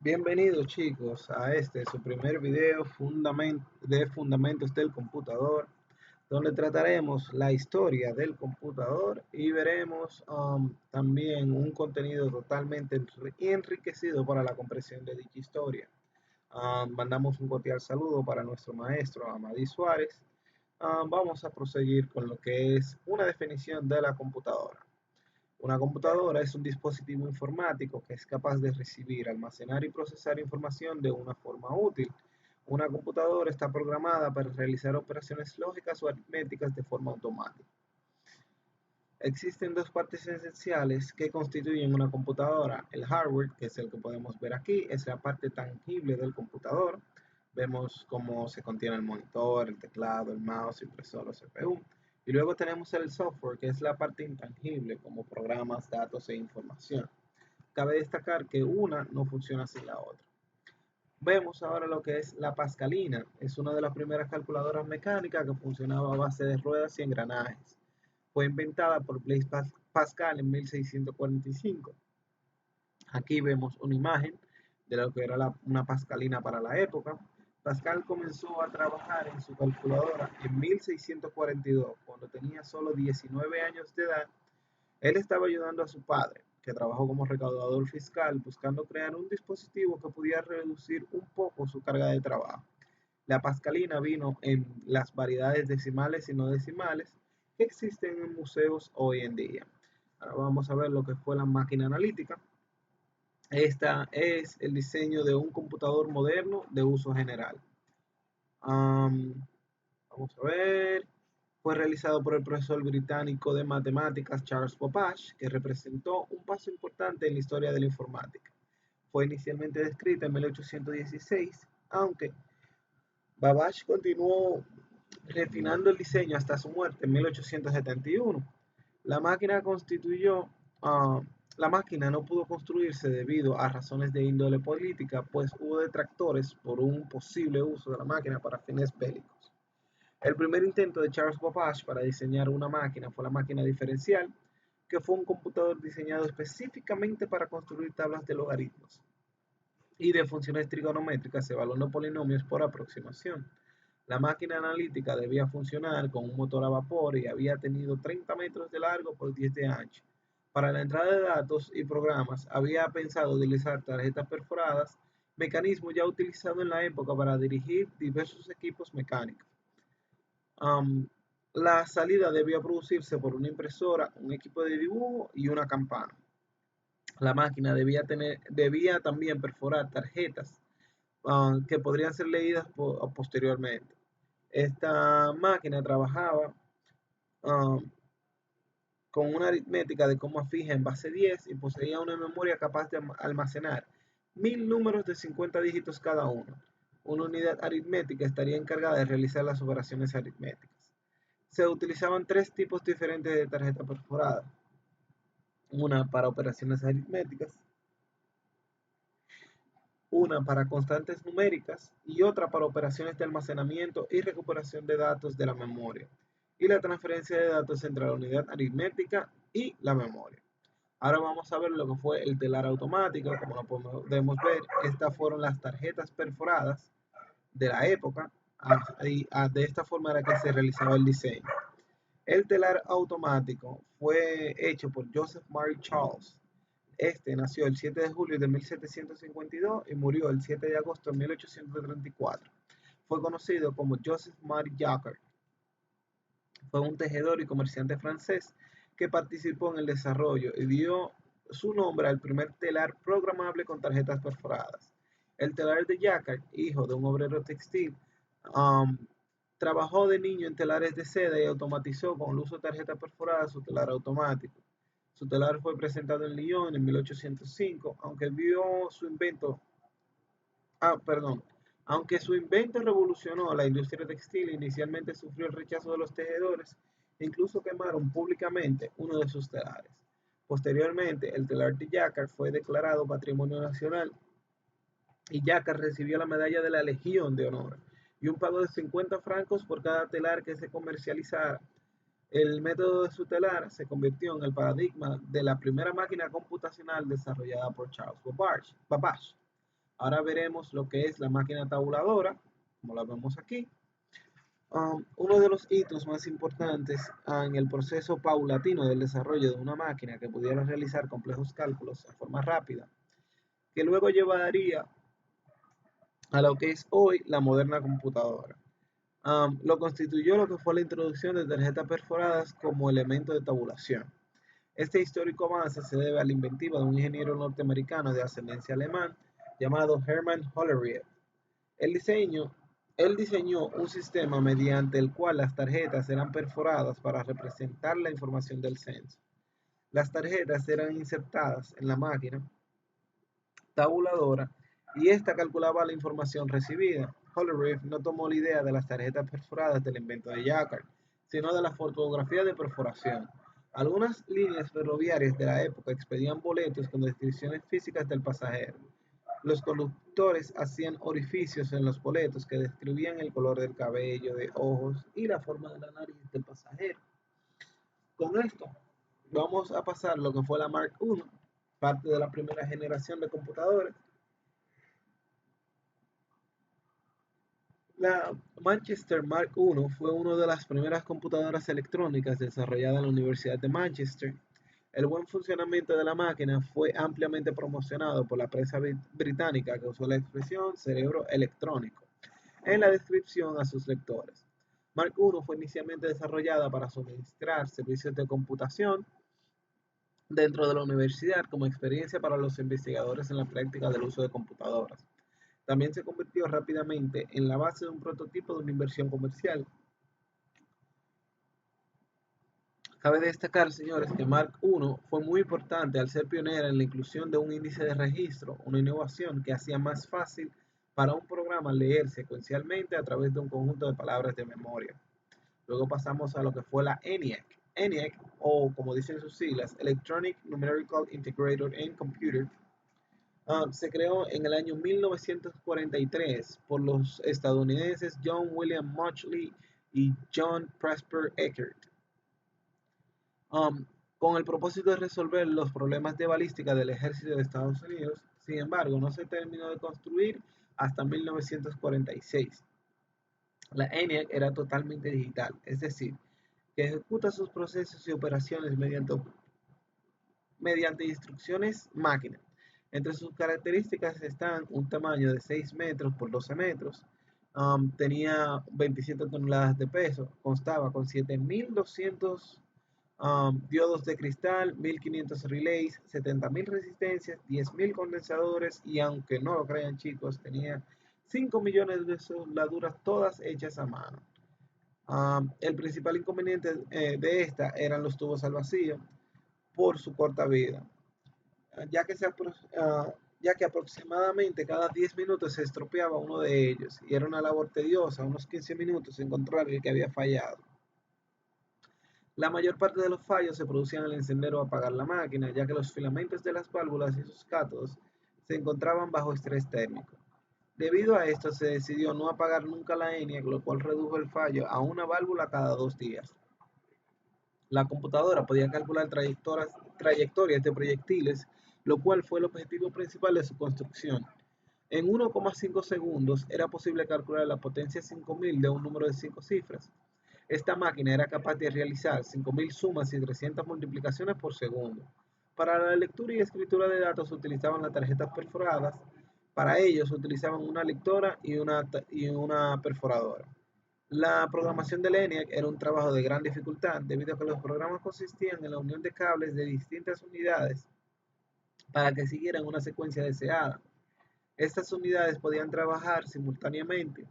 Bienvenidos chicos a este su primer video de Fundamentos del Computador, donde trataremos la historia del computador y veremos también un contenido totalmente enriquecido para la comprensión de dicha historia. Mandamos un cordial saludo para nuestro maestro Amadi Suárez. Vamos a proseguir con lo que es una definición de la computadora. Una computadora es un dispositivo informático que es capaz de recibir, almacenar y procesar información de una forma útil. Una computadora está programada para realizar operaciones lógicas o aritméticas de forma automática. Existen dos partes esenciales que constituyen una computadora. El hardware, que es el que podemos ver aquí, es la parte tangible del computador. Vemos cómo se contiene el monitor, el teclado, el mouse, impresor o CPU. Y luego tenemos el software, que es la parte intangible, como programas, datos e información. Cabe destacar que una no funciona sin la otra. Vemos ahora lo que es la Pascalina. Es una de las primeras calculadoras mecánicas que funcionaba a base de ruedas y engranajes. Fue inventada por Blaise Pascal en 1645. Aquí vemos una imagen de lo que era una Pascalina para la época. Pascal comenzó a trabajar en su calculadora en 1642, cuando tenía solo 19 años de edad. Él estaba ayudando a su padre, que trabajó como recaudador fiscal, buscando crear un dispositivo que pudiera reducir un poco su carga de trabajo. La pascalina vino en las variedades decimales y no decimales que existen en museos hoy en día. Ahora vamos a ver lo que fue la máquina analítica. Esta es el diseño de un computador moderno de uso general. Vamos a ver. Fue realizado por el profesor británico de matemáticas Charles Babbage, que representó un paso importante en la historia de la informática. Fue inicialmente descrita en 1816, aunque Babbage continuó refinando el diseño hasta su muerte en 1871. La máquina constituyó, uh, la máquina no pudo construirse debido a razones de índole política, pues hubo detractores por un posible uso de la máquina para fines bélicos. El primer intento de Charles Babbage para diseñar una máquina fue la máquina diferencial, que fue un computador diseñado específicamente para construir tablas de logaritmos y de funciones trigonométricas evaluando polinomios por aproximación. La máquina analítica debía funcionar con un motor a vapor y había tenido 30 metros de largo por 10 de ancho. Para la entrada de datos y programas había pensado utilizar tarjetas perforadas, mecanismo ya utilizado en la época para dirigir diversos equipos mecánicos. Um, la salida debía producirse por una impresora, un equipo de dibujo y una campana. La máquina debía también perforar tarjetas que podrían ser leídas posteriormente. Esta máquina trabajaba um, con una aritmética de coma fija en base 10 y poseía una memoria capaz de almacenar 1000 números de 50 dígitos cada uno. Una unidad aritmética estaría encargada de realizar las operaciones aritméticas. Se utilizaban tres tipos diferentes de tarjeta perforada. Una para operaciones aritméticas, una para constantes numéricas y otra para operaciones de almacenamiento y recuperación de datos de la memoria y la transferencia de datos entre la unidad aritmética y la memoria. Ahora vamos a ver lo que fue el telar automático. Como lo podemos ver, estas fueron las tarjetas perforadas de la época y de esta forma era que se realizaba el diseño. El telar automático fue hecho por Joseph Mary Charles. Este nació el 7 de julio de 1752 y murió el 7 de agosto de 1834. Fue conocido como Joseph Mary Jacquard. Fue un tejedor y comerciante francés que participó en el desarrollo y dio su nombre al primer telar programable con tarjetas perforadas. El telar de Jacquard, hijo de un obrero textil, um, trabajó de niño en telares de seda y automatizó con el uso de tarjetas perforadas su telar automático. Su telar fue presentado en Lyon en 1805, aunque su invento revolucionó la industria textil, inicialmente sufrió el rechazo de los tejedores e incluso quemaron públicamente uno de sus telares. Posteriormente, el telar de Jacquard fue declarado Patrimonio Nacional y Jacquard recibió la medalla de la Legión de Honor y un pago de 50 francos por cada telar que se comercializara. El método de su telar se convirtió en el paradigma de la primera máquina computacional desarrollada por Charles Babbage. Ahora veremos lo que es la máquina tabuladora, como la vemos aquí. Uno de los hitos más importantes en el proceso paulatino del desarrollo de una máquina que pudiera realizar complejos cálculos de forma rápida, que luego llevaría a lo que es hoy la moderna computadora. Lo constituyó lo que fue la introducción de tarjetas perforadas como elemento de tabulación. Este histórico avance se debe a la inventiva de un ingeniero norteamericano de ascendencia alemán llamado Hermann Hollerith. El diseño, Él diseñó un sistema mediante el cual las tarjetas eran perforadas para representar la información del censo. Las tarjetas eran insertadas en la máquina tabuladora y esta calculaba la información recibida. Hollerith no tomó la idea de las tarjetas perforadas del invento de Jacquard, sino de la fotografía de perforación. Algunas líneas ferroviarias de la época expedían boletos con descripciones físicas del pasajero. Los conductores hacían orificios en los boletos que describían el color del cabello, de ojos y la forma de la nariz del pasajero. Con esto, vamos a pasar lo que fue la Mark I, parte de la primera generación de computadores. La Manchester Mark I fue una de las primeras computadoras electrónicas desarrolladas en la Universidad de Manchester. El buen funcionamiento de la máquina fue ampliamente promocionado por la prensa británica, que usó la expresión cerebro electrónico en la descripción a sus lectores. Mark I fue inicialmente desarrollada para suministrar servicios de computación dentro de la universidad como experiencia para los investigadores en la práctica del uso de computadoras. También se convirtió rápidamente en la base de un prototipo de una inversión comercial. Cabe destacar, señores, que Mark I fue muy importante al ser pionera en la inclusión de un índice de registro, una innovación que hacía más fácil para un programa leer secuencialmente a través de un conjunto de palabras de memoria. Luego pasamos a lo que fue la ENIAC. ENIAC, o como dicen sus siglas, Electronic Numerical Integrator and Computer, se creó en el año 1943 por los estadounidenses John William Mauchly y John Prosper Eckert, um, con el propósito de resolver los problemas de balística del ejército de Estados Unidos. Sin embargo, no se terminó de construir hasta 1946. La ENIAC era totalmente digital, es decir, que ejecuta sus procesos y operaciones mediante instrucciones máquina. Entre sus características están un tamaño de 6 metros por 12 metros, tenía 27 toneladas de peso, constaba con 7.200 diodos de cristal, 1.500 relays, 70.000 resistencias, 10.000 condensadores y aunque no lo crean chicos, tenía 5 millones de soldaduras todas hechas a mano. El principal inconveniente de esta eran los tubos al vacío por su corta vida, ya que, ya que aproximadamente cada 10 minutos se estropeaba uno de ellos y era una labor tediosa, unos 15 minutos encontrar el que había fallado. La mayor parte de los fallos se producían al encender o apagar la máquina, ya que los filamentos de las válvulas y sus cátodos se encontraban bajo estrés térmico. Debido a esto se decidió no apagar nunca la ENIAC, lo cual redujo el fallo a una válvula cada 2 días. La computadora podía calcular trayectorias de proyectiles, lo cual fue el objetivo principal de su construcción. En 1,5 segundos era posible calcular la potencia 5000 de un número de 5 cifras. Esta máquina era capaz de realizar 5000 sumas y 300 multiplicaciones por segundo. Para la lectura y escritura de datos se utilizaban las tarjetas perforadas. Para ello se utilizaban una lectora y una perforadora. La programación del ENIAC era un trabajo de gran dificultad debido a que los programas consistían en la unión de cables de distintas unidades para que siguieran una secuencia deseada. Estas unidades podían trabajar simultáneamente,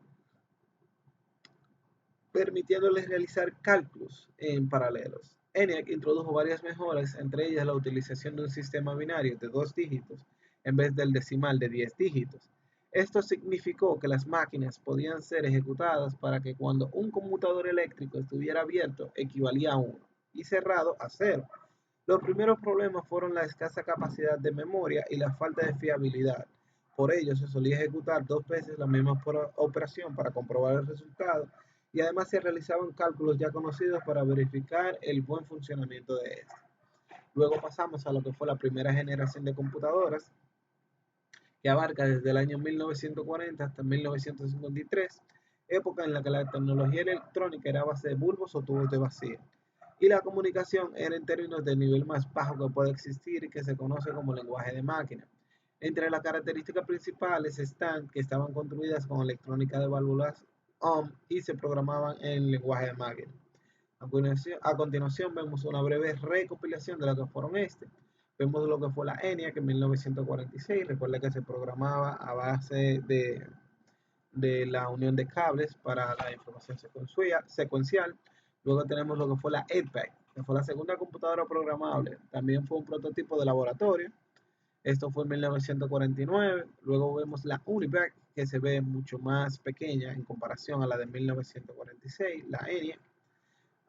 permitiéndoles realizar cálculos en paralelos. ENIAC introdujo varias mejoras, entre ellas la utilización de un sistema binario de 2 dígitos en vez del decimal de 10 dígitos. Esto significó que las máquinas podían ser ejecutadas para que cuando un conmutador eléctrico estuviera abierto equivalía a 1 y cerrado a 0. Los primeros problemas fueron la escasa capacidad de memoria y la falta de fiabilidad. Por ello, se solía ejecutar 2 veces la misma operación para comprobar el resultado y además se realizaban cálculos ya conocidos para verificar el buen funcionamiento de este. Luego pasamos a lo que fue la primera generación de computadoras, que abarca desde el año 1940 hasta 1953, época en la que la tecnología electrónica era a base de bulbos o tubos de vacío, y la comunicación era en términos del nivel más bajo que puede existir y que se conoce como lenguaje de máquina. Entre las características principales están que estaban construidas con electrónica de válvulas OHM y se programaban en lenguaje de máquina. A continuación vemos una breve recopilación de lo que fueron Vemos lo que fue la ENIAC en 1946. Recuerda que se programaba a base de la unión de cables para la información secuencial. Luego tenemos lo que fue la EDPAC, que fue la segunda computadora programable. También fue un prototipo de laboratorio. Esto fue en 1949. Luego vemos la UNIVAC, que se ve mucho más pequeña en comparación a la de 1946, la ENIAC.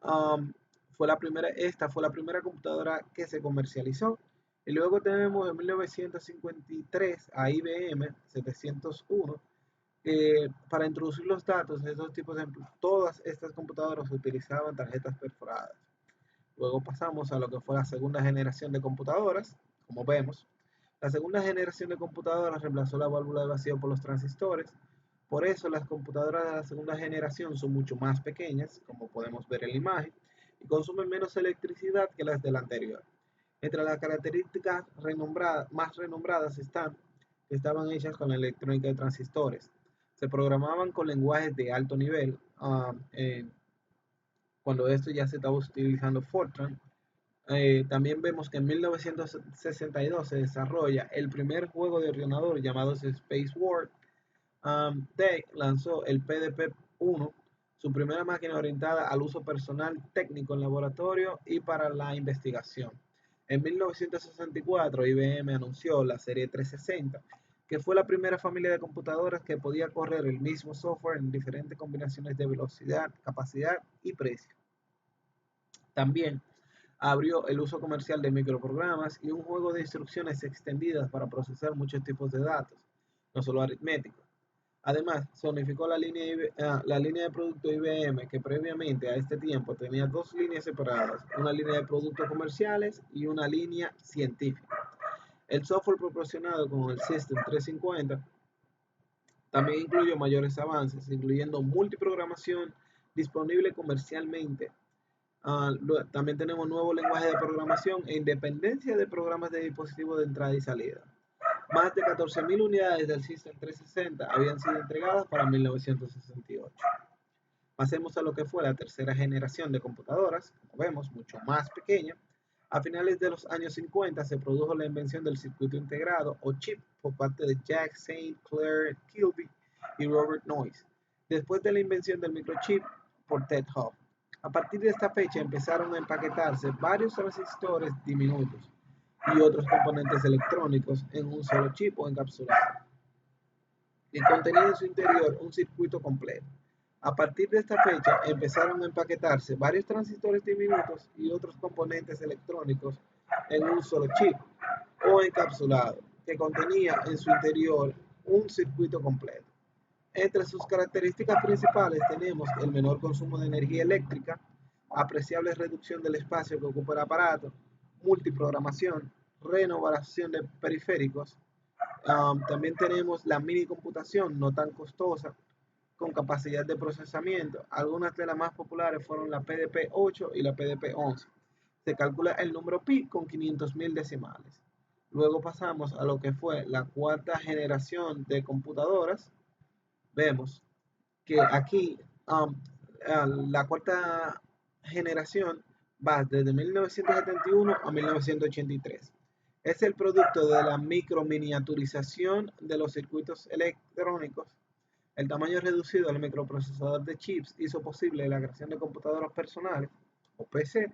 Um, esta fue la primera computadora que se comercializó. Y luego tenemos en 1953 a IBM 701, para introducir los datos de estos tipos de todas estas computadoras utilizaban tarjetas perforadas. Luego pasamos a lo que fue la segunda generación de computadoras, como vemos. La segunda generación de computadoras reemplazó la válvula de vacío por los transistores. Por eso las computadoras de la segunda generación son mucho más pequeñas, como podemos ver en la imagen, y consumen menos electricidad que las de la anterior. Entre las características más renombradas están que estaban hechas con la electrónica de transistores. Se programaban con lenguajes de alto nivel, cuando esto ya se estaba utilizando Fortran. También vemos que en 1962 se desarrolla el primer juego de ordenador llamado Space War. DEC lanzó el PDP-1, su primera máquina orientada al uso personal, técnico en laboratorio y para la investigación. En 1964 IBM anunció la serie 360, que fue la primera familia de computadoras que podía correr el mismo software en diferentes combinaciones de velocidad, capacidad y precio. También abrió el uso comercial de microprogramas y un juego de instrucciones extendidas para procesar muchos tipos de datos, no solo aritméticos. Además, se unificó la línea de producto IBM, que previamente a este tiempo tenía dos líneas separadas, una línea de productos comerciales y una línea científica. El software proporcionado con el System 350 también incluyó mayores avances, incluyendo multiprogramación disponible comercialmente. También tenemos nuevo lenguaje de programación e independencia de programas de dispositivos de entrada y salida. Más de 14.000 unidades del System 360 habían sido entregadas para 1968. Pasemos a lo que fue la tercera generación de computadoras, como vemos, mucho más pequeña. A finales de los años 50 se produjo la invención del circuito integrado o chip por parte de Jack St. Clair Kilby y Robert Noyce, después de la invención del microchip por Ted Hough. A partir de esta fecha empezaron a empaquetarse varios transistores diminutos y otros componentes electrónicos en un solo chip o encapsulado, y contenía en su interior un circuito completo. A partir de esta fecha empezaron a empaquetarse varios transistores diminutos y otros componentes electrónicos en un solo chip o encapsulado, que contenía en su interior un circuito completo. Entre sus características principales tenemos el menor consumo de energía eléctrica, apreciable reducción del espacio que ocupa el aparato, multiprogramación, renovación de periféricos. También tenemos la mini computación no tan costosa, con capacidad de procesamiento. Algunas de las más populares fueron la PDP-8 y la PDP-11. Se calcula el número pi con 500.000 decimales. Luego pasamos a lo que fue la cuarta generación de computadoras. Vemos que aquí la cuarta generación va desde 1971 a 1983. Es el producto de la microminiaturización de los circuitos electrónicos. El tamaño reducido del microprocesador de chips hizo posible la creación de computadoras personales, o PC.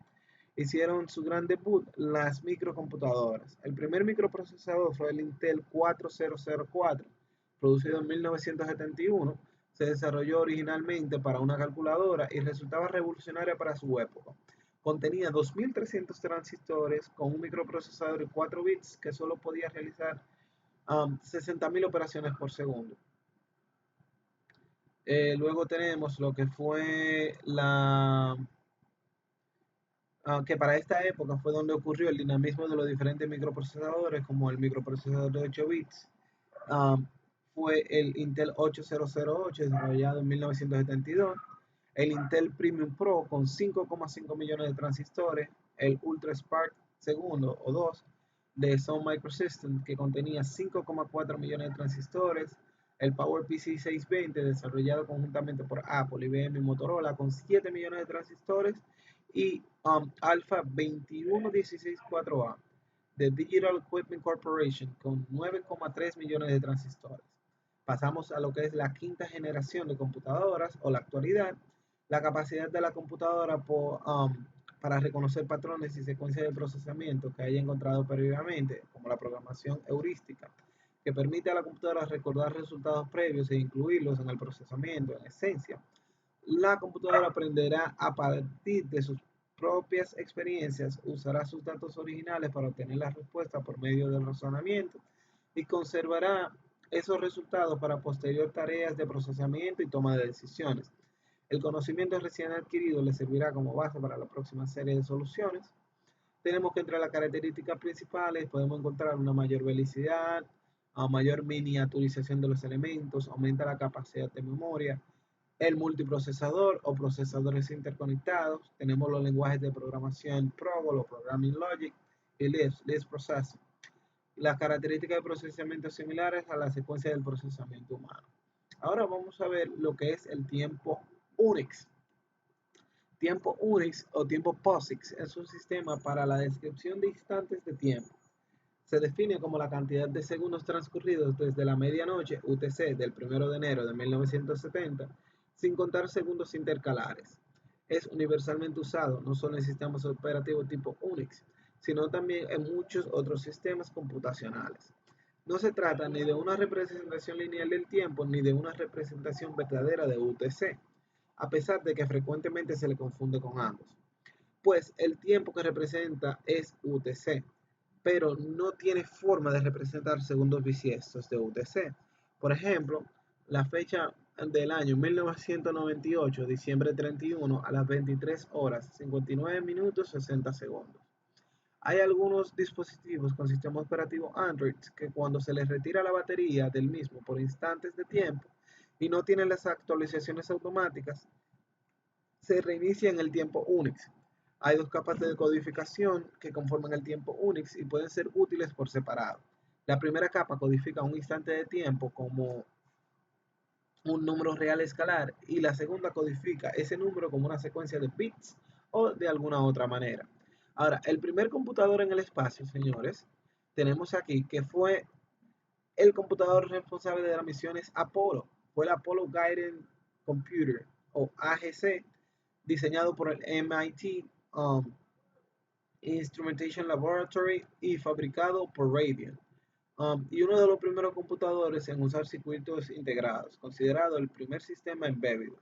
Hicieron su gran debut las microcomputadoras. El primer microprocesador fue el Intel 4004, producido en 1971. Se desarrolló originalmente para una calculadora y resultaba revolucionaria para su época. Contenía 2.300 transistores con un microprocesador de 4 bits que solo podía realizar 60.000 operaciones por segundo. Luego tenemos lo que fue que para esta época fue donde ocurrió el dinamismo de los diferentes microprocesadores, como el microprocesador de 8 bits, um, fue el Intel 8008 desarrollado en 1972, el Intel Premium Pro con 5,5 millones de transistores, el Ultra Spark segundo o 2 de Sun Microsystems que contenía 5,4 millones de transistores, el PowerPC 620 desarrollado conjuntamente por Apple, IBM y Motorola con 7 millones de transistores y Alpha 21164A de Digital Equipment Corporation con 9,3 millones de transistores. Pasamos a lo que es la quinta generación de computadoras o la actualidad. La capacidad de la computadora para reconocer patrones y secuencias de procesamiento que haya encontrado previamente, como la programación heurística, que permite a la computadora recordar resultados previos e incluirlos en el procesamiento. En esencia, la computadora aprenderá a partir de sus propias experiencias, usará sus datos originales para obtener la respuesta por medio del razonamiento y conservará esos resultados para posterior tareas de procesamiento y toma de decisiones. El conocimiento recién adquirido le servirá como base para la próxima serie de soluciones. Tenemos que entre las características principales podemos encontrar una mayor velocidad, a mayor miniaturización de los elementos, aumenta la capacidad de memoria, el multiprocesador o procesadores interconectados, tenemos los lenguajes de programación PROGOL o Programming Logic y Lisp Processing. Las características de procesamiento similares a la secuencia del procesamiento humano. Ahora vamos a ver lo que es el tiempo Unix. Tiempo Unix o tiempo POSIX es un sistema para la descripción de instantes de tiempo. Se define como la cantidad de segundos transcurridos desde la medianoche UTC del 1 de enero de 1970, sin contar segundos intercalares. Es universalmente usado no solo en sistemas operativos tipo Unix, sino también en muchos otros sistemas computacionales. No se trata ni de una representación lineal del tiempo ni de una representación verdadera de UTC, a pesar de que frecuentemente se le confunde con ambos, pues el tiempo que representa es UTC, pero no tiene forma de representar segundos bisiestos de UTC. Por ejemplo, la fecha del año 1998, diciembre 31, a las 23 horas, 59 minutos, 60 segundos. Hay algunos dispositivos con sistema operativo Android que cuando se les retira la batería del mismo por instantes de tiempo y no tienen las actualizaciones automáticas, se reinicia en el tiempo Unix. Hay dos capas de codificación que conforman el tiempo Unix y pueden ser útiles por separado. La primera capa codifica un instante de tiempo como un número real escalar y la segunda codifica ese número como una secuencia de bits o de alguna otra manera. Ahora, el primer computador en el espacio, señores, tenemos aquí que fue el computador responsable de las misiones Apolo. Fue el Apollo Guided Computer o AGC, diseñado por el MIT Instrumentation Laboratory y fabricado por Raytheon. Y uno de los primeros computadores en usar circuitos integrados, considerado el primer sistema embebido.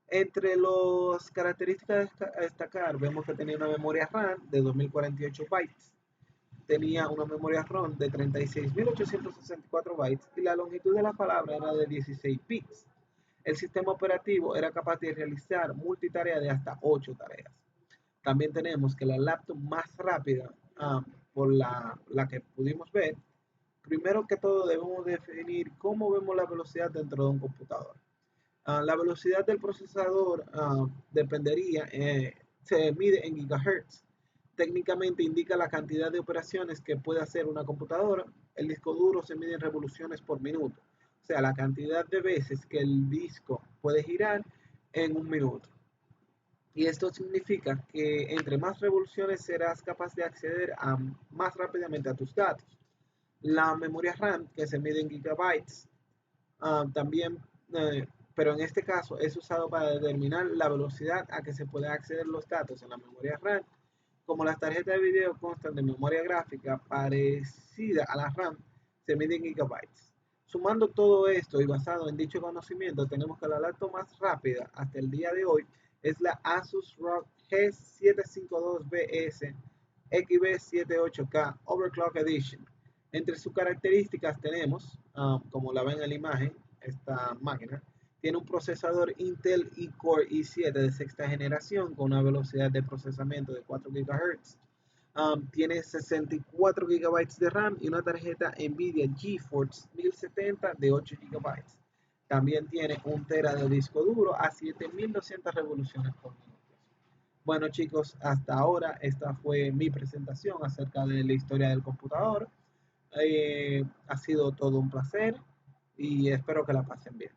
Entre las características a destacar, vemos que tenía una memoria RAM de 2048 bytes, tenía una memoria ROM de 36.864 bytes y la longitud de la palabra era de 16 bits. El sistema operativo era capaz de realizar multitarea de hasta 8 tareas. También tenemos que la laptop más rápida, por la que pudimos ver, primero que todo debemos definir cómo vemos la velocidad dentro de un computador. La velocidad del procesador dependería, se mide en gigahertz. Técnicamente indica la cantidad de operaciones que puede hacer una computadora. El disco duro se mide en revoluciones por minuto, o sea, la cantidad de veces que el disco puede girar en un minuto. Y esto significa que entre más revoluciones serás capaz de acceder más rápidamente a tus datos. La memoria RAM, que se mide en gigabytes, también, pero en este caso es usado para determinar la velocidad a que se puede acceder los datos en la memoria RAM. Como las tarjetas de video constan de memoria gráfica parecida a la RAM, se mide en gigabytes. Sumando todo esto y basado en dicho conocimiento, tenemos que la laptop más rápida hasta el día de hoy es la Asus ROG G752BS XB78K Overclock Edition. Entre sus características tenemos, como la ven en la imagen, esta máquina tiene un procesador Intel Core i7 de sexta generación con una velocidad de procesamiento de 4 GHz. Tiene 64 gigabytes de RAM y una tarjeta Nvidia GeForce 1070 de 8 gigabytes. También tiene un tera de disco duro a 7200 revoluciones por minuto. Bueno chicos, hasta ahora esta fue mi presentación acerca de la historia del computador. Ha sido todo un placer y espero que la pasen bien.